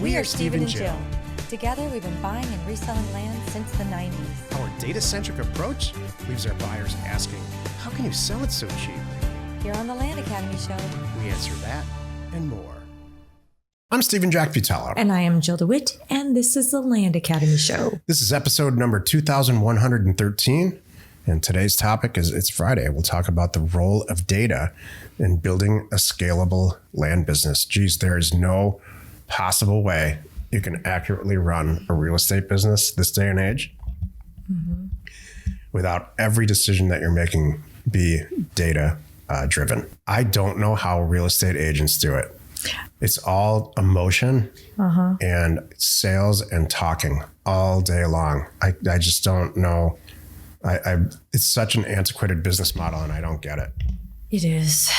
We are Steve and Jill. Together, we've been buying and reselling land since the 90s. Our data-centric approach leaves our buyers asking, how can you sell it so cheap? Here on the Land Academy Show, We answer that and more. I'm Stephen Jack Butala. And I am Jill DeWit, and this is the Land Academy Show. This is episode number 2113. And today's topic is, it's Friday. We'll talk about the role of data in building a scalable land business. Geez, there is no possible way you can accurately run a real estate business this day and age without every decision that you're making be data driven. I don't know how real estate agents do it. It's all emotion and sales and talking all day long. I just don't know. It's such an antiquated business model, and I don't get it. It is.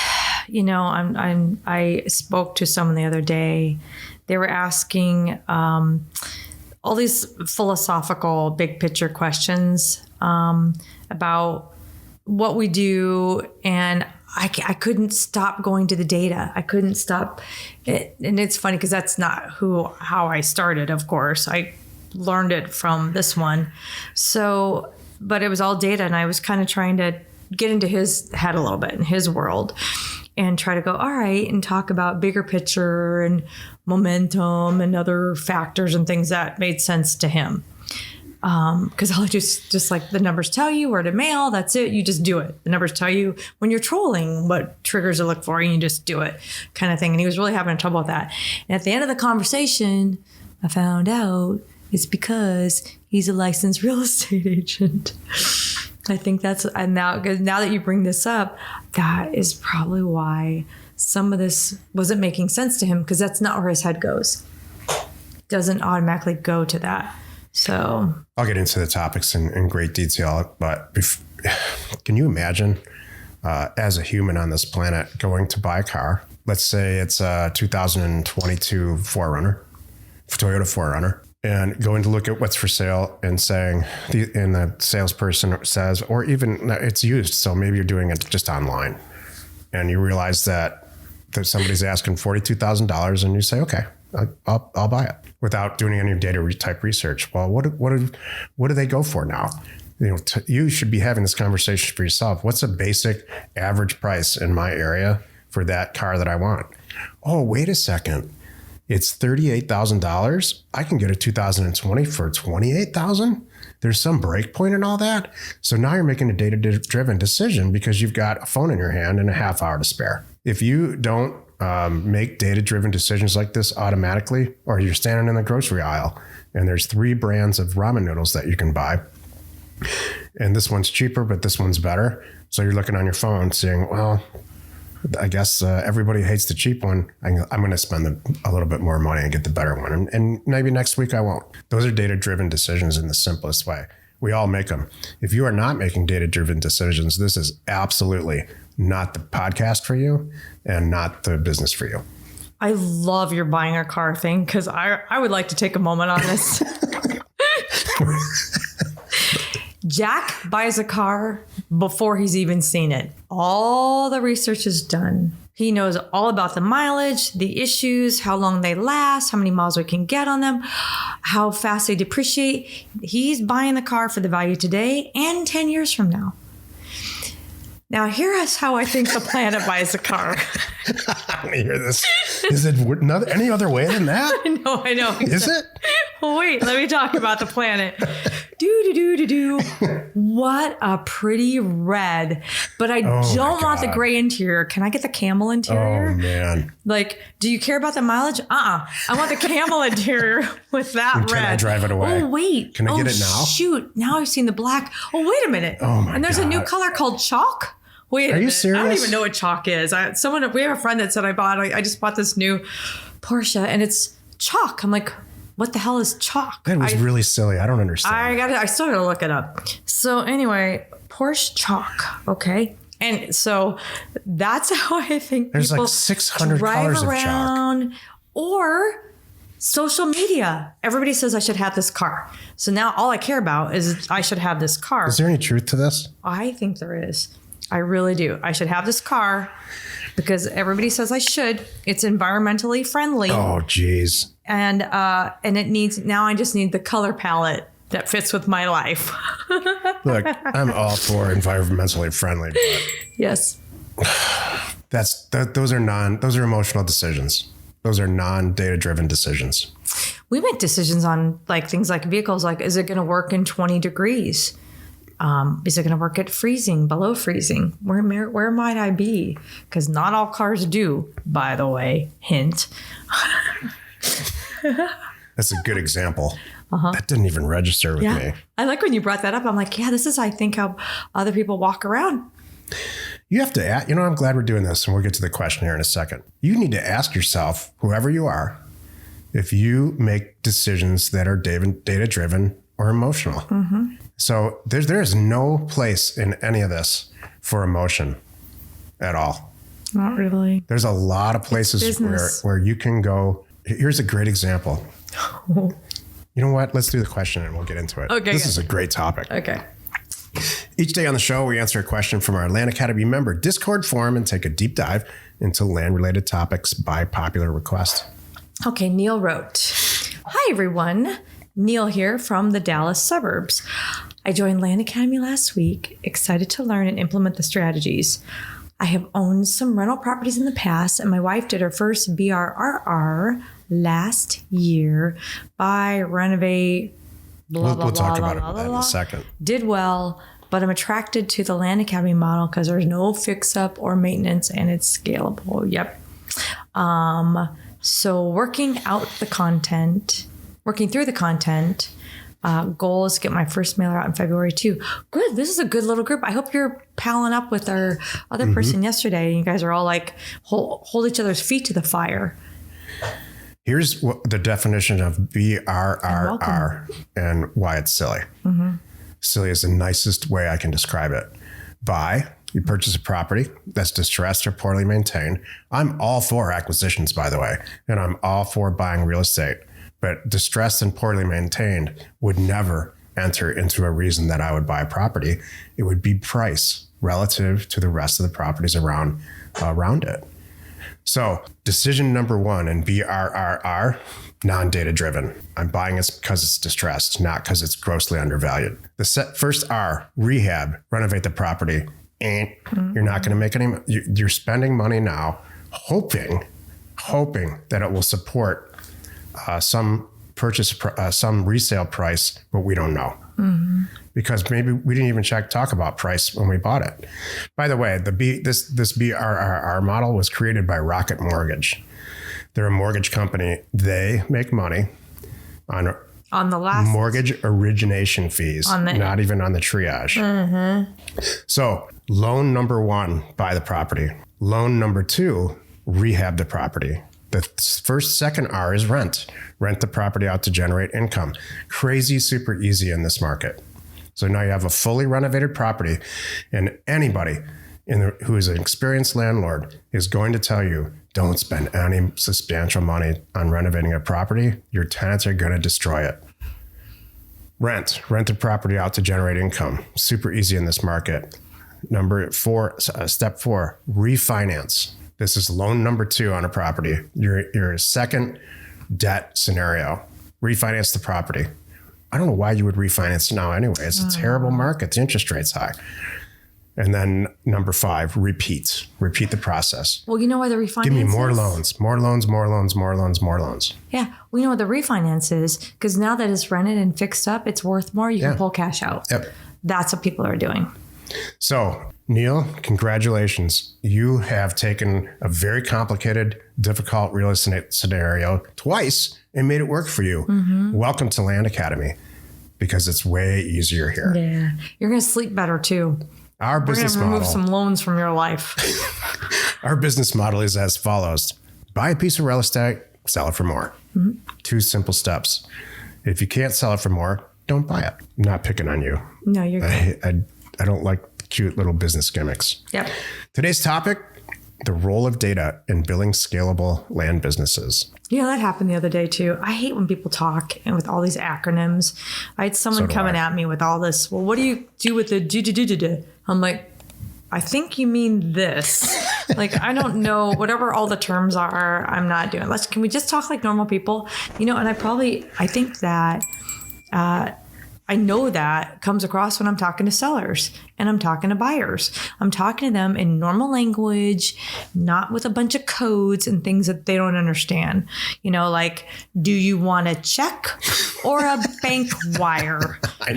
You know, I spoke to someone the other day. They were asking all these philosophical, big picture questions about what we do, and I couldn't stop going to the data. I couldn't stop it. And it's funny because that's not how I started, of course. I learned it from this one. So, but it was all data, and I was kind of trying to get into his head a little bit, in his world, and try to go, all right, and talk about bigger picture and momentum and other factors and things that made sense to him. Because I'll just like the numbers tell you where to mail, that's it. You just do it. The numbers tell you when you're trolling what triggers to look for, and you just do it, kind of thing. And he was really having trouble with that. And at the end of the conversation, I found out it's because he's a licensed real estate agent. I think and now that you bring this up, that is probably why some of this wasn't making sense to him, because that's not where his head goes. Doesn't automatically go to that. So I'll get into the topics in great detail, but can you imagine as a human on this planet going to buy a car? Let's say it's a 2022 Toyota 4Runner. And going to look at what's for sale and saying, and the salesperson says, or even it's used, so maybe you're doing it just online, and you realize that somebody's asking $42,000, and you say, okay, I'll buy it without doing any data type research. Well, what do they go for now? You know, you should be having this conversation for yourself. What's a basic average price in my area for that car that I want? Oh, wait a second. It's $38,000. I can get a 2020 for $28,000. There's some break point in all that. So now you're making a data-driven decision because you've got a phone in your hand and a half hour to spare. If you don't make data-driven decisions like this automatically, or you're standing in the grocery aisle and there's 3 brands of ramen noodles that you can buy, and this one's cheaper, but this one's better. So you're looking on your phone saying, well, I guess everybody hates the cheap one. I'm going to spend a little bit more money and get the better one. And maybe next week I won't. Those are data-driven decisions in the simplest way. We all make them. If you are not making data-driven decisions, this is absolutely not the podcast for you and not the business for you. I love your buying a car thing, because I would like to take a moment on this. Jack buys a car before he's even seen it. All the research is done. He knows all about the mileage, the issues, how long they last, how many miles we can get on them, how fast they depreciate. He's buying the car for the value today and 10 years from now. Now, here is how I think the planet buys a car. I want to hear this. Is it any other way than that? I know. Is it? Wait, let me talk about the planet. Do. What a pretty red. But I don't want the gray interior. Can I get the camel interior? Oh, man. Like, do you care about the mileage? I want the camel interior with that red. Can I drive it away? Oh, wait. Can I get it now? Shoot. Now I've seen the black. Oh, wait a minute. Oh, my God. And there's a new color called chalk. Wait, are you serious? I don't even know what chalk is. We have a friend that said I just bought this new Porsche and it's chalk. I'm like, what the hell is chalk? That was really silly. I don't understand. I still gotta look it up. So anyway, Porsche chalk. Okay. And so that's how I think there's people like 600 drive colors around, of chalk. or social media. Everybody says I should have this car. So now all I care about is I should have this car. Is there any truth to this? I think there is. I really do. I should have this car because everybody says I should. It's environmentally friendly. Oh, geez. And it needs, now I just need the color palette that fits with my life. Look, I'm all for environmentally friendly, but Yes. those are emotional decisions. Those are non-data driven decisions. We make decisions on like things like vehicles, like, is it going to work in 20 degrees? Is it going to work at freezing, below freezing? Where might I be? Because not all cars do, by the way. Hint. That's a good example. That didn't even register with me. I like when you brought that up. I'm like, yeah, this is, I think, how other people walk around. You have to ask, I'm glad we're doing this, and we'll get to the question here in a second. You need to ask yourself, whoever you are, if you make decisions that are data driven or emotional. So there is no place in any of this for emotion at all. Not really. There's a lot of places where you can go. Here's a great example. You know what? Let's do the question and we'll get into it. Okay. This is a great topic. Okay. Each day on the show, we answer a question from our Land Academy member Discord forum and take a deep dive into land-related topics by popular request. Okay, Neil wrote, "Hi, everyone. Neil here from the Dallas suburbs. I joined Land Academy last week, excited to learn and implement the strategies. I have owned some rental properties in the past, and my wife did her first BRRR last year by renovate, blah, blah, We'll blah, talk blah, about blah, that in blah. a second. Did well, but I'm attracted to the Land Academy model because there's no fix-up or maintenance, and it's scalable." Yep. So working through the content, goal is to get my first mailer out in February too. Good. This is a good little group. I hope you're palling up with our other person yesterday. You guys are all like hold each other's feet to the fire. Here's the definition of BRRR and why it's silly. Silly is the nicest way I can describe it. You purchase a property that's distressed or poorly maintained. I'm all for acquisitions, by the way, and I'm all for buying real estate. But distressed and poorly maintained would never enter into a reason that I would buy a property. It would be price relative to the rest of the properties around it. So decision number one in BRRR, non-data driven. I'm buying it because it's distressed, not because it's grossly undervalued. The first R, rehab, renovate the property. You're not going to make any. You're spending money now, hoping that it will support some resale price, but we don't know because maybe we didn't even talk about price when we bought it. By the way, this BRRR model was created by Rocket Mortgage. They're a mortgage company. They make money on the last mortgage origination fees, not even on the triage. So loan number one, buy the property. Loan number two, rehab the property. The second R is rent. Rent the property out to generate income. Crazy, super easy in this market. So now you have a fully renovated property, and anybody who is an experienced landlord is going to tell you, don't spend any substantial money on renovating a property. Your tenants are going to destroy it. Rent the property out to generate income. Super easy in this market. Step four, refinance. This is loan number two on a property. Your second debt scenario. Refinance the property. I don't know why you would refinance now anyway. It's a terrible market. The interest rate's high. And then number five, repeat the process. Well, you know why the refinance Give me more is? loans, more loans, more loans, more loans, more loans. Yeah, we know what the refinance is because now that it's rented and fixed up, it's worth more. You can pull cash out. Yep. That's what people are doing. So, Neil, congratulations. You have taken a very complicated, difficult real estate scenario twice and made it work for you. Welcome to Land Academy because it's way easier here. Yeah. You're going to sleep better too. Our business model. We're going to remove some loans from your life. Our business model is as follows. Buy a piece of real estate, sell it for more. Two simple steps. If you can't sell it for more, don't buy it. I'm not picking on you. No, you're good. I don't like cute little business gimmicks. Yep. Today's topic, the role of data in building scalable land businesses. Yeah, that happened the other day too. I hate when people talk and with all these acronyms. I had someone coming at me with all this. Well, what do you do with the do? I'm like, I think you mean this. Like, I don't know, whatever all the terms are, I'm not doing. Can we just talk like normal people? And I think that, I know that comes across when I'm talking to sellers and I'm talking to buyers. I'm talking to them in normal language, not with a bunch of codes and things that they don't understand. Like, do you want a check or a bank wire? I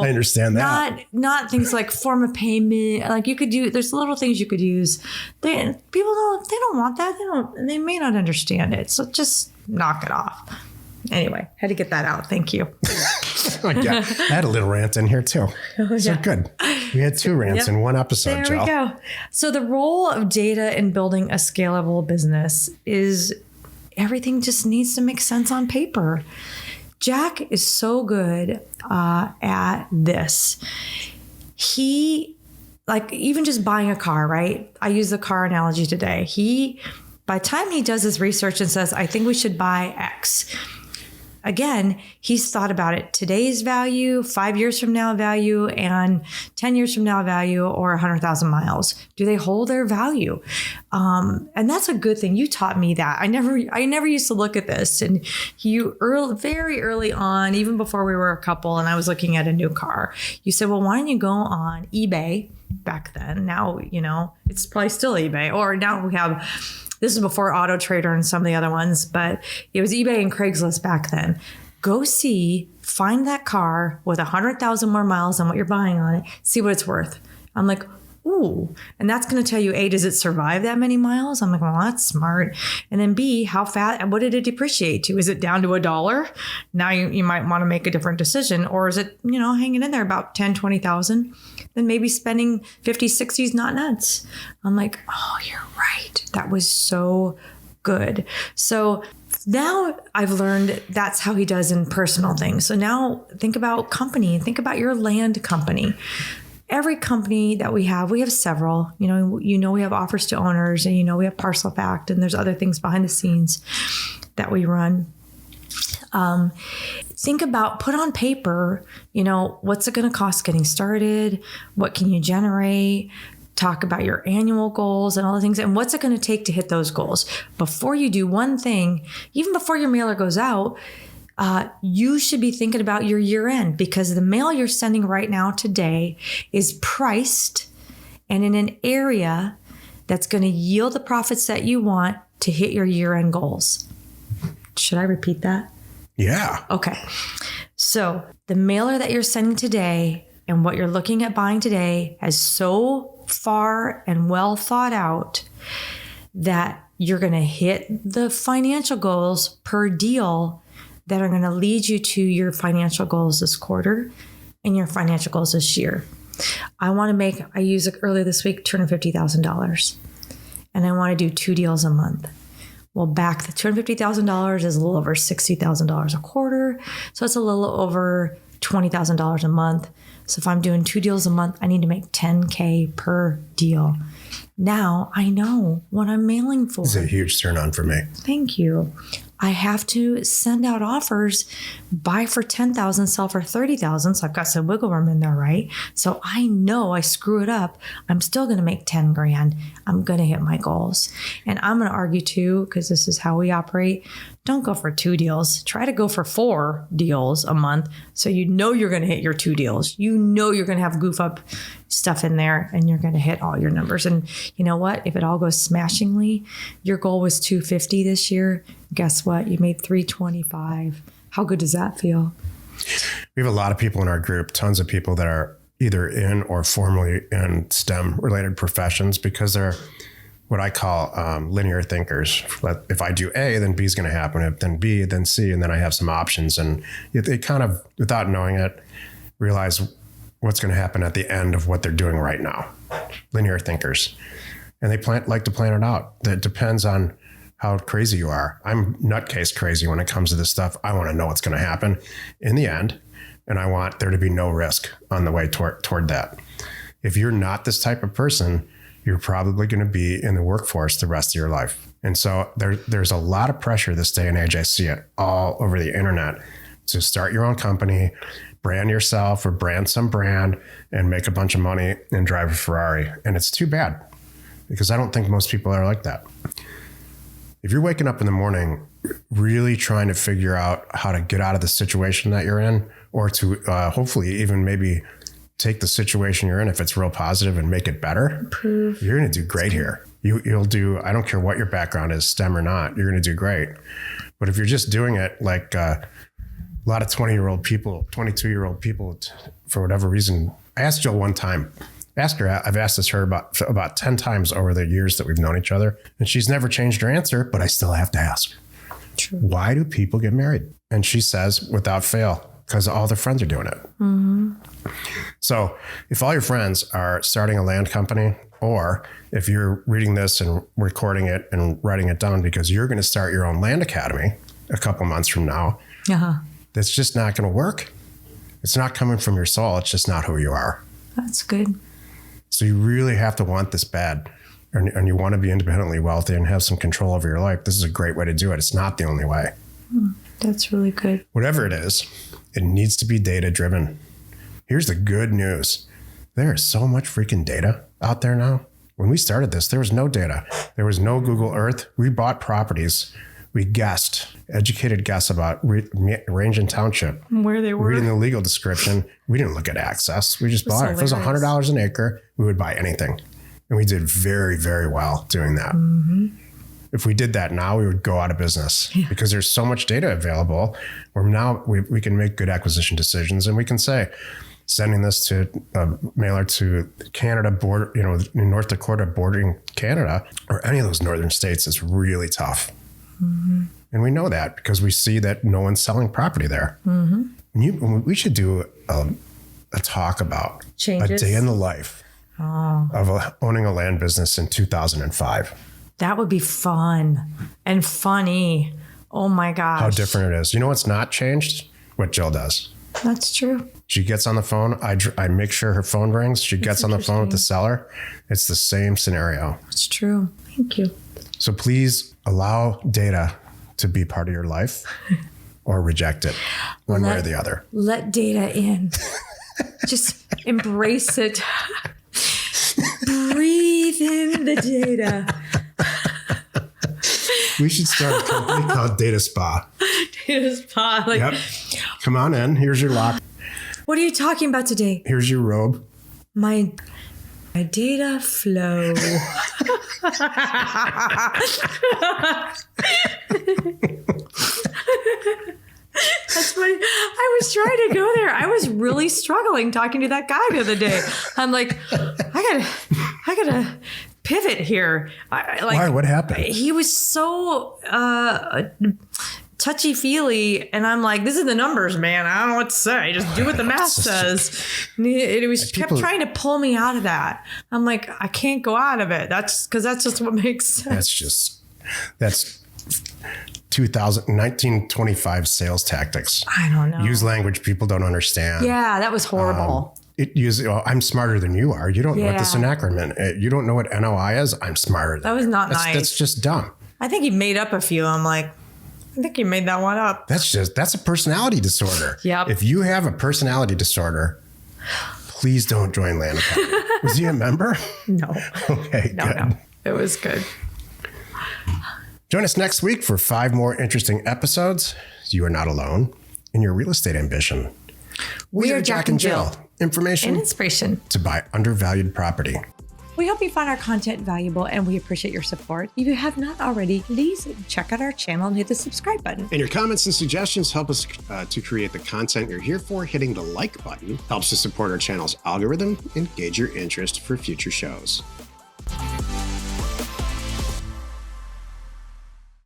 understand that. Not things like form of payment. Like there's little things you could use. They don't want that. They may not understand it. So just knock it off. Anyway, had to get that out. Thank you. Yeah, I had a little rant in here too. So good. We had 2 rants in one episode, There Jill. we go. So the role of data in building a scalable business is everything just needs to make sense on paper. Jack is so good at this. He, like, even just buying a car, right? I use the car analogy today. By the time he does his research and says, I think we should buy X, again, he's thought about it. Today's value, 5 years from now value, and 10 years from now value, or 100,000 miles. Do they hold their value? And that's a good thing. You taught me that. I never used to look at this. And very early on, even before we were a couple and I was looking at a new car, you said, well, why don't you go on eBay back then? Now, it's probably still eBay, or now we have... This is before Auto Trader and some of the other ones, but it was eBay and Craigslist back then. Find that car with 100,000 more miles than what you're buying on it, see what it's worth. I'm like, ooh, and that's going to tell you, A, does it survive that many miles? I'm like, well, that's smart. And then B, how fast, what did it depreciate to? Is it down to $1? Now you might want to make a different decision. Or is it, hanging in there about 10, 20,000? Then maybe spending 50, 60 is not nuts. I'm like, oh, you're right. That was so good. So now I've learned that's how he does in personal things. So now think about company, think about your land company. Every company that we have several, we have offers to owners, and we have parcel fact, and there's other things behind the scenes that we run. Think about, put on paper, what's it going to cost getting started? What can you generate? Talk about your annual goals and all the things. And what's it going to take to hit those goals? Before you do one thing, even before your mailer goes out, you should be thinking about your year end, because the mail you're sending right now today is priced and in an area that's going to yield the profits that you want to hit your year end goals. Should I repeat that? Yeah. Okay. So the mailer that you're sending today and what you're looking at buying today has so far and well thought out that you're going to hit the financial goals per deal that are going to lead you to your financial goals this quarter and your financial goals this year. I used it earlier this week, $250,000. And I want to do 2 deals a month. Well, back the $250,000 is a little over $60,000 a quarter. So it's a little over $20,000 a month. So if I'm doing 2 deals a month, I need to make $10K per deal. Now I know what I'm mailing for. It's a huge turn on for me. Thank you. I have to send out offers, buy for $10,000, sell for $30,000. So I've got some wiggle room in there, right? So I know I screw it up, I'm still going to make 10 grand. I'm going to hit my goals. And I'm going to argue too, because this is how we operate. Don't go for 2 deals. Try to go for 4 deals a month. So you're going to hit your 2 deals. You're going to have goof up stuff in there and you're going to hit all your numbers. And you know what? If it all goes smashingly, your goal was 250 this year. Guess what? You made 325. How good does that feel? We have a lot of people in our group, tons of people that are either in or formerly in STEM related professions, because they're what I call linear thinkers. If I do A, then B is going to happen. If then B, then C, and then I have some options. And they kind of, without knowing it, realize what's going to happen at the end of what they're doing right now. Linear thinkers. And they like to plan it out. That depends on how crazy you are. I'm nutcase crazy when it comes to this stuff. I want to know what's going to happen in the end. And I want there to be no risk on the way toward that. If you're not this type of person, you're probably going to be in the workforce the rest of your life. And so there's a lot of pressure this day and age. I see it all over the internet to start your own company, brand yourself or brand some brand and make a bunch of money and drive a Ferrari. And it's too bad. because I don't think most people are like that. If you're waking up in the morning really trying to figure out how to get out of the situation that you're in, or to hopefully even maybe take the situation you're in, if it's real positive, and make it better, you're going to do great here. You'll do, I don't care what your background is, STEM or not, you're going to do great. But if you're just doing it like a lot of 20-year-old people, 22-year-old people, for whatever reason, I asked Jill one time, I've asked this her about 10 times over the years that we've known each other, and she's never changed her answer, but I still have to ask. True. Why do people get married? And she says, without fail, because all their friends are doing it. Mm-hmm. So if all your friends are starting a land company, or if you're reading this and recording it and writing it down because you're going to start your own land academy a couple months from now, that's just not going to work. It's not coming from your soul. It's just not who you are. That's good. So you really have to want this bad, and you want to be independently wealthy and have some control over your life. This is a great way to do it. It's not the only way. That's really good. Whatever it is, it needs to be data driven. Here's the good news. There is so much freaking data out there now. When we started this, there was no data. There was no Google Earth. We bought properties. We guessed, educated guess about range and township. Where they were. Reading the legal description. We didn't look at access. We just bought it. If it was $100 an acre, we would buy anything. And we did very, very well doing that. Mm-hmm. If we did that now, we would go out of business because there's so much data available where now we can make good acquisition decisions, and we can say, sending this to a mailer to Canada border, North Dakota bordering Canada, or any of those northern states is really tough. Mm-hmm. And we know that because we see that no one's selling property there. Mm-hmm. We should do a talk about changes. A day in the life of owning a land business in 2005. That would be fun and funny. Oh my gosh. How different it is. You know what's not changed? What Jill does. That's true. She gets on the phone. I make sure her phone rings. She gets on the phone with the seller. It's the same scenario. It's true. Thank you. So please allow data to be part of your life or reject it one way or the other. Let data in. Just embrace it. Breathe in the data. We should start a company called Data Spa. Data Spa. Yep. Come on in. Here's your lock. What are you talking about today? Here's your robe. My data flow. That's funny. I was trying to go there. I was really struggling talking to that guy the other day. I'm like, I gotta pivot here. Why? What happened? He was so touchy-feely, and I'm like, this is the numbers, man. I don't know what to say. Just do what the math says. And it was kept trying to pull me out of that. I'm like, I can't go out of it. That's because that's just what makes sense. That's 1925 sales tactics. I don't know. Use language people don't understand. Yeah, that was horrible. I'm smarter than you are. You don't know what this is an acronym. You don't know what NOI is. I'm smarter than that. Was not nice. That's just dumb. I think he made up a few. I'm like, I think he made that one up. That's a personality disorder. Yep. If you have a personality disorder, please don't join Land Academy. Was he a member? No. Okay, no, good. No. It was good. Join us next week for 5 more interesting episodes. You are not alone in your real estate ambition. We are Jack and Jill. Information and inspiration to buy undervalued property. We hope you find our content valuable, and we appreciate your support. If you have not already, please check out our channel and hit the subscribe button. And your comments and suggestions help us to create the content you're here for. Hitting the like button helps to support our channel's algorithm and gauge your interest for future shows.